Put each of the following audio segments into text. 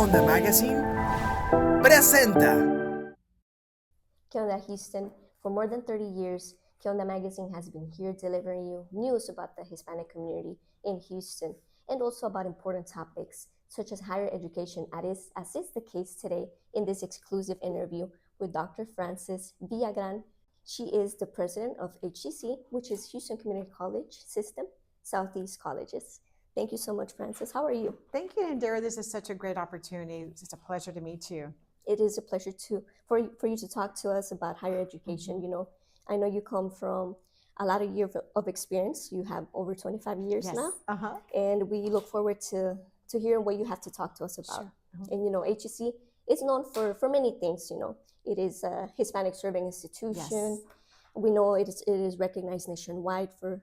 Onda Magazine presenta. ¿Qué onda, Houston? For more than 30 years, ¿Qué Onda Magazine has been here delivering you news about the Hispanic community in Houston and also about important topics such as higher education, as is the case today in this exclusive interview with Dr. Frances Villagran. She is the president of HCC, which is Houston Community College System, Southeast Colleges. Thank you so much, Frances. How are you? Thank you, Indira. This is such a great opportunity. It's just a pleasure to meet you. It is a pleasure for you to talk to us about higher education. Mm-hmm. You know, I know you come from a lot of years of experience. You have over 25 years Yes. now, and we look forward to hearing what you have to talk to us about. Sure. And you know, HEC is known for many things. You know, it is a Hispanic serving institution. Yes. We know it is recognized nationwide for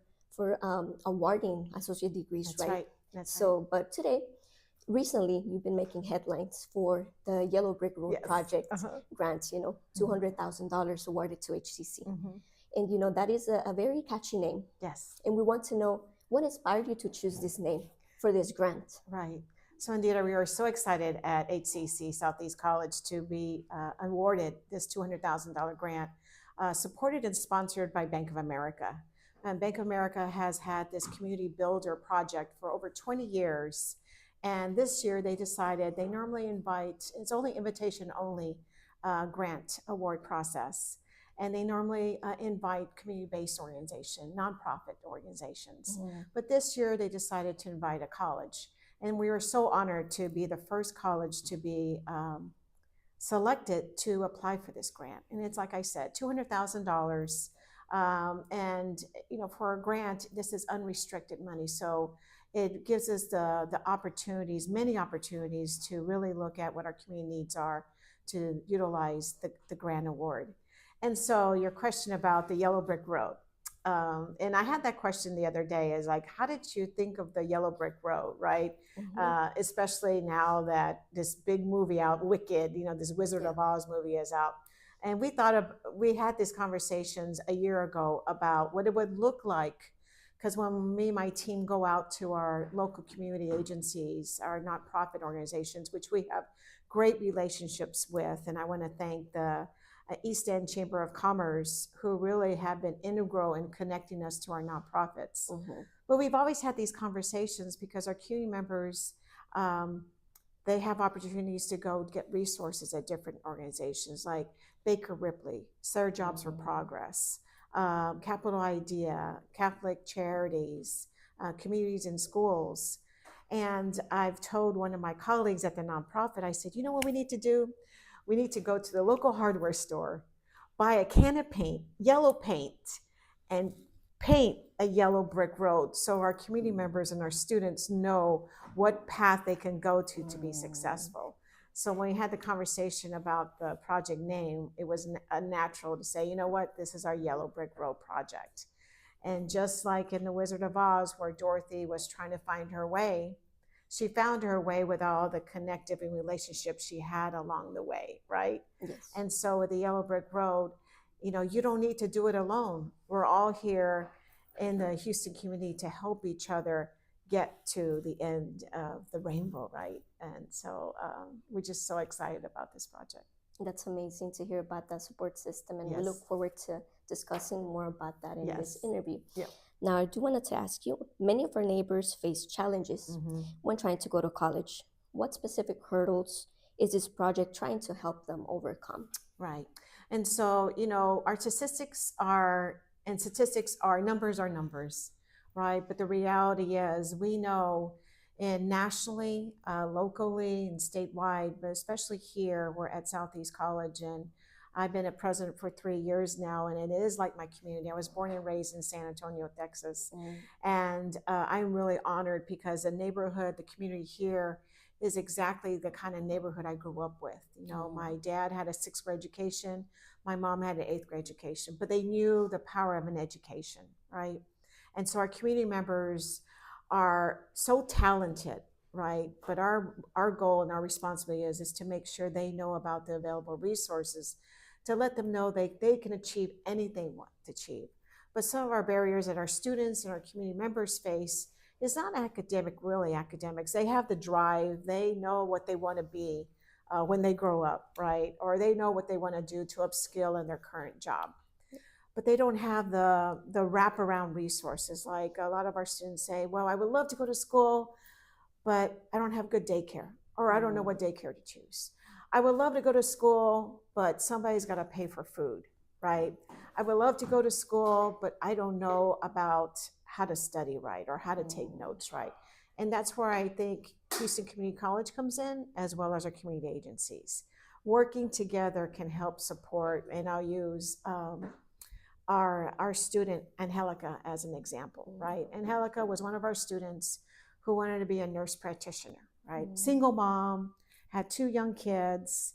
awarding associate degrees. That's right. That's so, but today, recently, you've been making headlines for the Yellow Brick Road project grants, you know, $200,000 awarded to HCC. And, you know, that is a very catchy name. Yes. And we want to know what inspired you to choose this name for this grant. Right. So, Indira, we are so excited at HCC, Southeast College, to be awarded this $200,000 grant, supported and sponsored by Bank of America. And Bank of America has had this community builder project for over 20 years. And this year they decided they normally invite, it's only invitation only grant award process. And they normally invite community-based organization, nonprofit organizations. But this year they decided to invite a college. And we were so honored to be the first college to be selected to apply for this grant. And it's like I said, $200,000. And you know, for a grant, this is unrestricted money. So it gives us the opportunities, many opportunities to really look at what our community needs are to utilize the grant award. And so your question about the Yellow Brick Road, and I had that question the other day, is like, how did you think of the Yellow Brick Road, right? Especially now that this big movie out, Wicked, you know, this Wizard of Oz movie is out. And we had these conversations a year ago about what it would look like, because when me and my team go out to our local community agencies, our nonprofit organizations, which we have great relationships with, and I want to thank the East End Chamber of Commerce, who really have been integral in connecting us to our nonprofits. But we've always had these conversations because our community members, they have opportunities to go get resources at different organizations like Baker Ripley, Sarah Jobs for Progress, Capital Idea, Catholic Charities, Communities in Schools. And I've told one of my colleagues at the nonprofit, I said, you know what we need to do? We need to go to the local hardware store, buy a can of paint, yellow paint, and paint a yellow brick road so our community members and our students know what path they can go to be successful. So when we had the conversation about the project name, it was natural to say, you know what, this is our Yellow Brick Road project. And just like in The Wizard of Oz, where Dorothy was trying to find her way, she found her way with all the connective and relationships she had along the way, right? Yes. And so with the Yellow Brick Road, you know, you don't need to do it alone. We're all here in the Houston community to help each other get to the end of the rainbow, right? And so we're just so excited about this project. That's amazing to hear about that support system, and we look forward to discussing more about that in this interview. Now, I do want to ask you, many of our neighbors face challenges when trying to go to college. What specific hurdles is this project trying to help them overcome? Right. And so, you know, our statistics are numbers, right? But the reality is we know nationally, locally, and statewide, but especially here, we're at Southeast College, and I've been a president for 3 years now, and it is like my community. I was born and raised in San Antonio, Texas. And I'm really honored because the neighborhood, the community here is exactly the kind of neighborhood I grew up with. You know, my dad had a 6th grade education. My mom had an 8th grade education, but they knew the power of an education, right? And so our community members are so talented, right? But our goal and our responsibility is to make sure they know about the available resources, to let them know they can achieve anything they want to achieve. But some of our barriers that our students and our community members face is not academic, really academics. They have the drive. They know what they want to be when they grow up, right? Or they know what they want to do to upskill in their current job. But they don't have the wraparound resources. Like a lot of our students say, well, I would love to go to school, but I don't have good daycare, or I don't know what daycare to choose. I would love to go to school, but somebody's got to pay for food, right? I would love to go to school, but I don't know about how to study right or how to take notes right. And that's where I think Houston Community College comes in, as well as our community agencies. Working together can help support, and I'll use our student Angelica as an example, right? Angelica was one of our students who wanted to be a nurse practitioner, right? Single mom, had 2 young kids,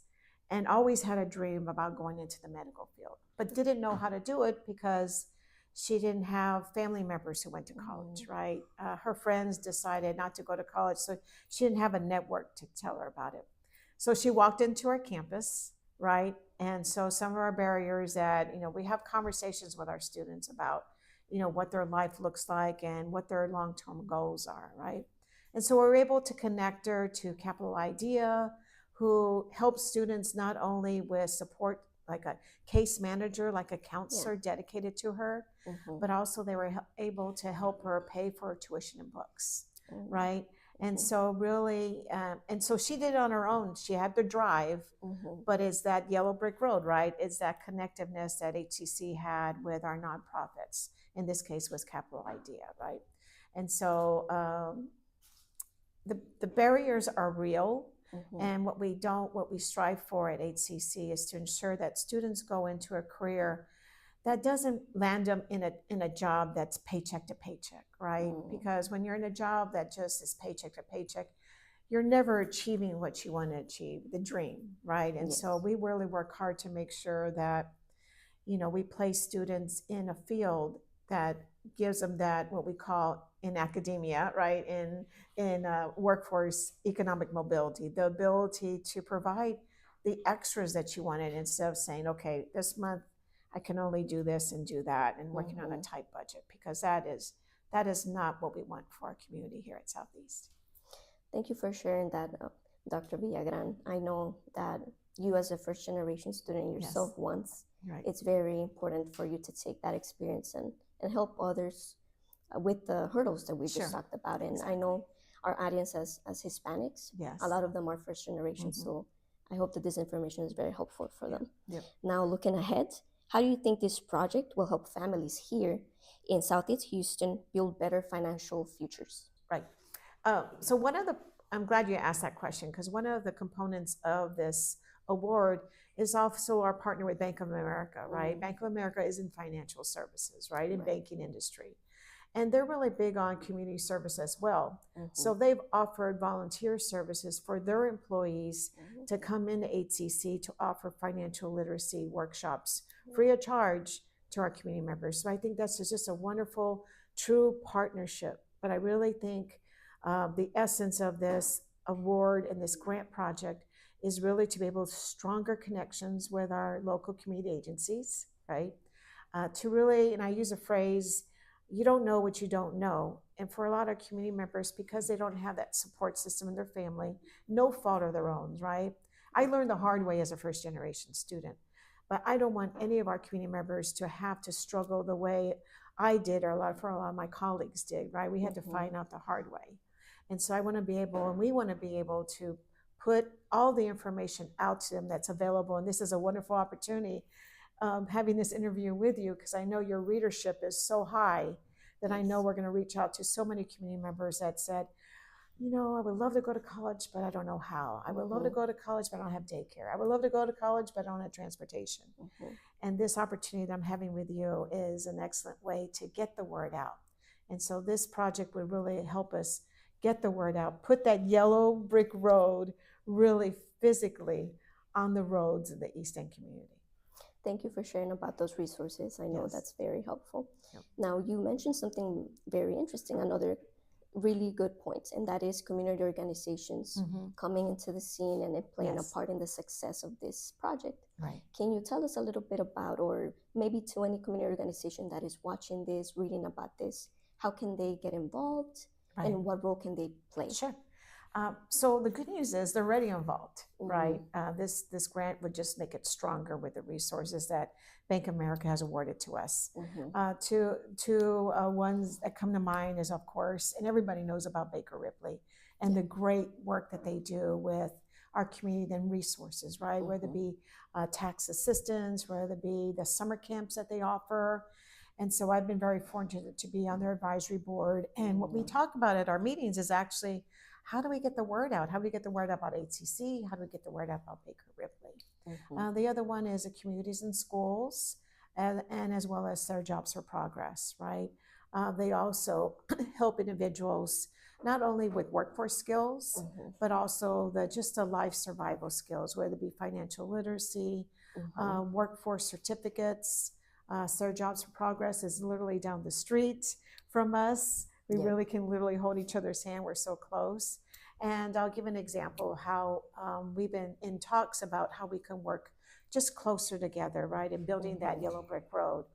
and always had a dream about going into the medical field, but didn't know how to do it because she didn't have family members who went to college, right? Her friends decided not to go to college, so she didn't have a network to tell her about it. So she walked into our campus, right? And so some of our barriers that, we have conversations with our students about, what their life looks like and what their long-term goals are, right? And so we're able to connect her to Capital Idea, who helps students not only with support, like a case manager, like a counselor dedicated to her, but also they were able to help her pay for her tuition and books, right? And so really, and so she did it on her own. She had the drive, but it's that yellow brick road, right? It's that connectiveness that HCC had with our nonprofits. In this case was Capital Idea, right? And so the barriers are real. And what we strive for at HCC is to ensure that students go into a career that doesn't land them in a job that's paycheck to paycheck, right? Because when you're in a job that just is paycheck to paycheck, you're never achieving what you want to achieve, the dream, right? And so we really work hard to make sure that, we place students in a field that gives them that, what we call in academia, right, in workforce economic mobility, the ability to provide the extras that you wanted, instead of saying, okay, this month I can only do this and do that, and working on a tight budget, because that is not what we want for our community here at Southeast. Thank you for sharing that, Dr. Villagran. I know that you, as a first generation student yourself once, it's very important for you to take that experience and help others with the hurdles that we just talked about. And I know our audience as Hispanics, a lot of them are first generation. So I hope that this information is very helpful for them. Now, looking ahead, how do you think this project will help families here in Southeast Houston build better financial futures? Right. So I'm glad you asked that question, because one of the components of this award is also our partner with Bank of America, right? Bank of America is in financial services, right? In banking industry. And they're really big on community service as well. So they've offered volunteer services for their employees to come into HCC to offer financial literacy workshops free of charge to our community members. So I think that's just a wonderful, true partnership. But I really think the essence of this award and this grant project is really to be able to stronger connections with our local community agencies, right? To really, and I use a phrase, you don't know what you don't know. And for a lot of community members, because they don't have that support system in their family, no fault of their own, right? I learned the hard way as a first generation student, but I don't want any of our community members to have to struggle the way I did, or a lot of my colleagues did, right? We had to find out the hard way. And so I want to be able, and we want to be able to put all the information out to them that's available. And this is a wonderful opportunity, having this interview with you, because I know your readership is so high that I know we're going to reach out to so many community members that said, I would love to go to college, but I don't know how. I would love to go to college, but I don't have daycare. I would love to go to college, but I don't have transportation. And this opportunity that I'm having with you is an excellent way to get the word out. And so this project would really help us get the word out, put that yellow brick road really physically on the roads of the East End community. Thank you for sharing about those resources. I know that's very helpful. Now, you mentioned something very interesting, another really good point, and that is community organizations coming into the scene and playing a part in the success of this project. Right. Can you tell us a little bit about, or maybe to any community organization that is watching this, reading about this, how can they get involved? Right. And what role can they play? Sure. So the good news is they're already involved, right? This grant would just make it stronger with the resources that Bank of America has awarded to us. Two ones that come to mind is, of course, and everybody knows about Baker Ripley and the great work that they do with our community and resources, right? Whether it be tax assistance, whether it be the summer camps that they offer. And so I've been very fortunate to be on their advisory board. And what we talk about at our meetings is actually, how do we get the word out? How do we get the word out about HCC? How do we get the word out about Baker Ripley? The other one is the communities and schools, and as well as their Jobs for Progress, right? They also help individuals not only with workforce skills, but also just the life survival skills, whether it be financial literacy, workforce certificates. Their Jobs for Progress is literally down the street from us. We really can literally hold each other's hand. We're so close. And I'll give an example of how we've been in talks about how we can work just closer together, right, in building that yellow brick road.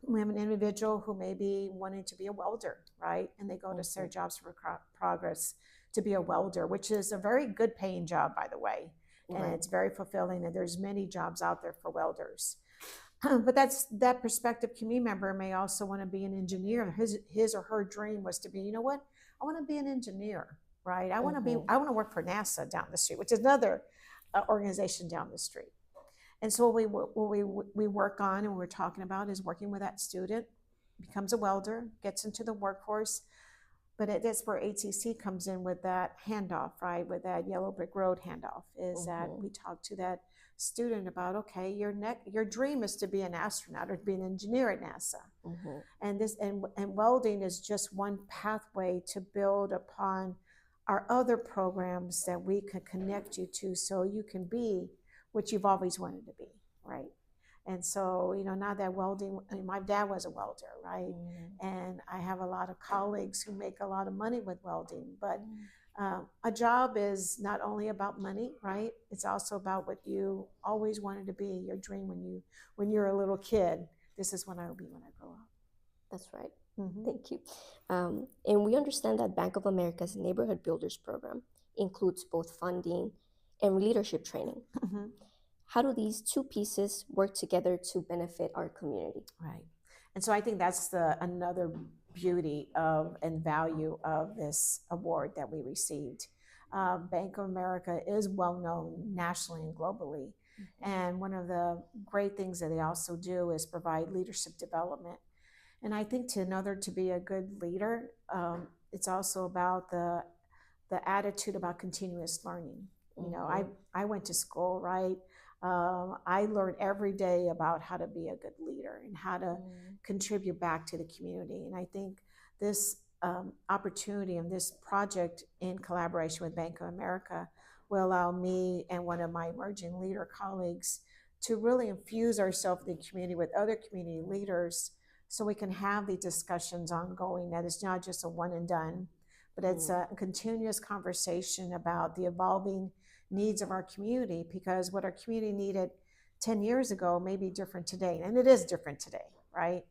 We have an individual who may be wanting to be a welder, right? And they go to their Jobs for Progress to be a welder, which is a very good paying job, by the way. And it's very fulfilling, and there's many jobs out there for welders. But that prospective community member may also want to be an engineer. His or her dream was to be, you know what? I want to be an engineer, right? I want to work for NASA down the street, which is another organization down the street. And so what we work on and we're talking about is working with that student, becomes a welder, gets into the workforce. But that's where HCC comes in with that handoff, right? With that yellow brick road handoff, is that we talk to that student about, okay, your dream is to be an astronaut or to be an engineer at NASA. And welding is just one pathway to build upon our other programs that we can connect you to, so you can be what you've always wanted to be, right? And so, now that welding, my dad was a welder, right? And I have a lot of colleagues who make a lot of money with welding, but a job is not only about money, right? It's also about what you always wanted to be, your dream when you're a little kid. This is what I will be when I grow up. That's right. Thank you. And we understand that Bank of America's Neighborhood Builders program includes both funding and leadership training. How do these two pieces work together to benefit our community? Right. And so I think that's another beauty of and value of this award that we received. Bank of America is well known nationally and globally. And one of the great things that they also do is provide leadership development. And I think to be a good leader, it's also about the attitude about continuous learning. I went to school, right? I learned every day about how to be a good leader and how to contribute back to the community. And I think this opportunity and this project in collaboration with Bank of America will allow me and one of my emerging leader colleagues to really infuse ourselves in the community with other community leaders, so we can have the discussions ongoing, that it's not just a one and done, but it's a continuous conversation about the evolving needs of our community, because what our community needed 10 years ago may be different today. And it is different today, right?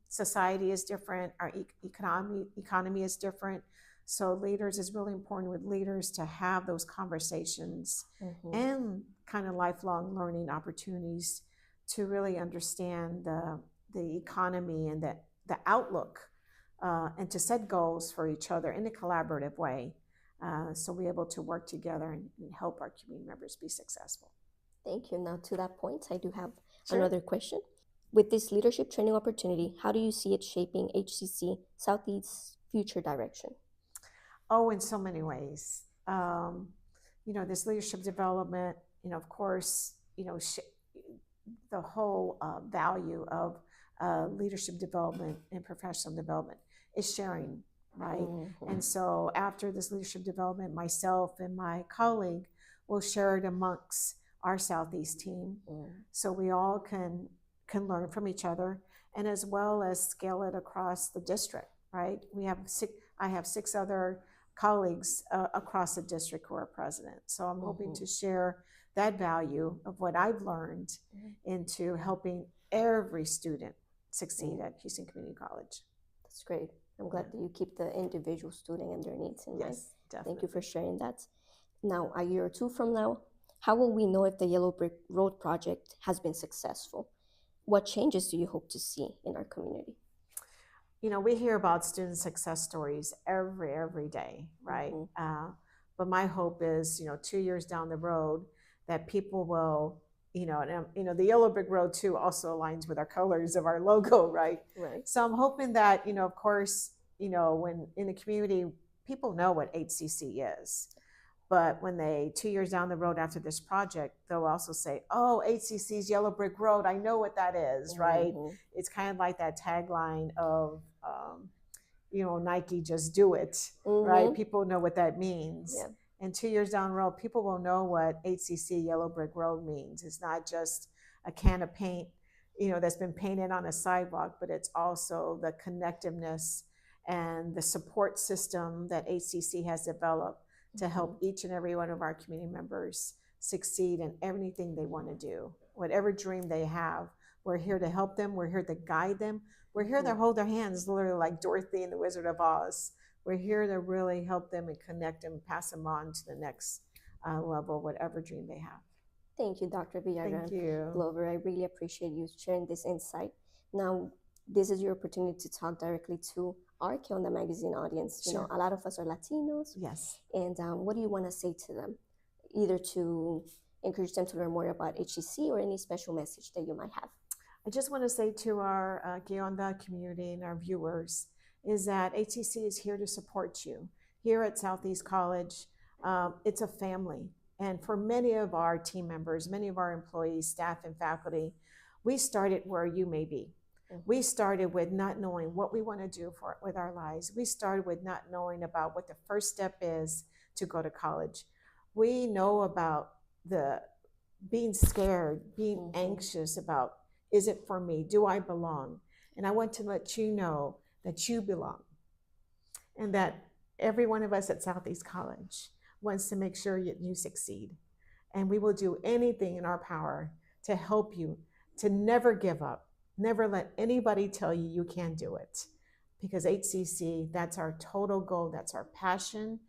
Society is different, our economy is different. So leaders, is really important with leaders to have those conversations and kind of lifelong learning opportunities to really understand the economy and the outlook, and to set goals for each other in a collaborative way, so we're able to work together and help our community members be successful. Thank you. Now, to that point, I do have another question. With this leadership training opportunity, how do you see it shaping HCC Southeast's future direction? Oh, in so many ways. This leadership development, of course, the whole value of leadership development and professional development is sharing, right? And so after this leadership development, myself and my colleague will share it amongst our Southeast team, so we all can learn from each other, and as well as scale it across the district, right? I have 6 other colleagues across the district who are president. So I'm hoping to share that value of what I've learned into helping every student succeed at Houston Community College. That's great. I'm glad that you keep the individual student and their needs in mind. Yes, definitely. Thank you for sharing that. Now, a year or two from now, how will we know if the Yellow Brick Road project has been successful? What changes do you hope to see in our community? You know, we hear about student success stories every day, right? But my hope is, 2 years down the road, that people will, the Yellow Brick Road too also aligns with our colors of our logo, right? Right. So I'm hoping that, of course, when in the community, people know what HCC is. But when 2 years down the road after this project, they'll also say, oh, HCC's Yellow Brick Road, I know what that is, right? It's kind of like that tagline of, Nike, just do it, right? People know what that means. Yeah. And 2 years down the road, people will know what HCC Yellow Brick Road means. It's not just a can of paint, that's been painted on a sidewalk, but it's also the connectiveness and the support system that HCC has developed to help each and every one of our community members succeed in everything they want to do. Whatever dream they have, we're here to help them. We're here to guide them. We're here to hold their hands, literally like Dorothy and the Wizard of Oz. We're here to really help them and connect them, pass them on to the next level, whatever dream they have. Thank you, Dr. Villagran-Glover. I really appreciate you sharing this insight. Now, this is your opportunity to talk directly to our Onda Magazine audience. Sure. A lot of us are Latinos. Yes. And what do you want to say to them, either to encourage them to learn more about HCC or any special message that you might have? I just want to say to our Onda community and our viewers is that HCC is here to support you. Here at Southeast College, it's a family. And for many of our team members, many of our employees, staff, and faculty, we started where you may be. We started with not knowing what we want to do with our lives. We started with not knowing about what the first step is to go to college. We know about the being scared, being anxious about, is it for me? Do I belong? And I want to let you know that you belong and that every one of us at Southeast College wants to make sure you succeed. And we will do anything in our power to help you to never give up. Never let anybody tell you you can't do it, because HCC, that's our total goal, that's our passion,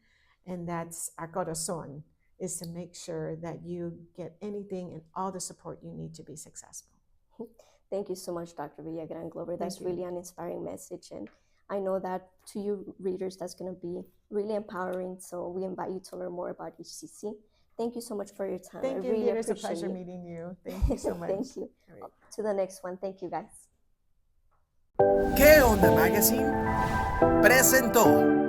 and that's our corazón, is to make sure that you get anything and all the support you need to be successful. Thank you so much, Dr. Villagran-Glover. That's really an inspiring message, and I know that to you readers, that's going to be really empowering, so we invite you to learn more about HCC. Thank you so much for your time. Thank you. Really It's a pleasure meeting you. Thank you so much. Thank you. Right. To the next one. Thank you, guys. ¿Qué Onda Magazine presentó?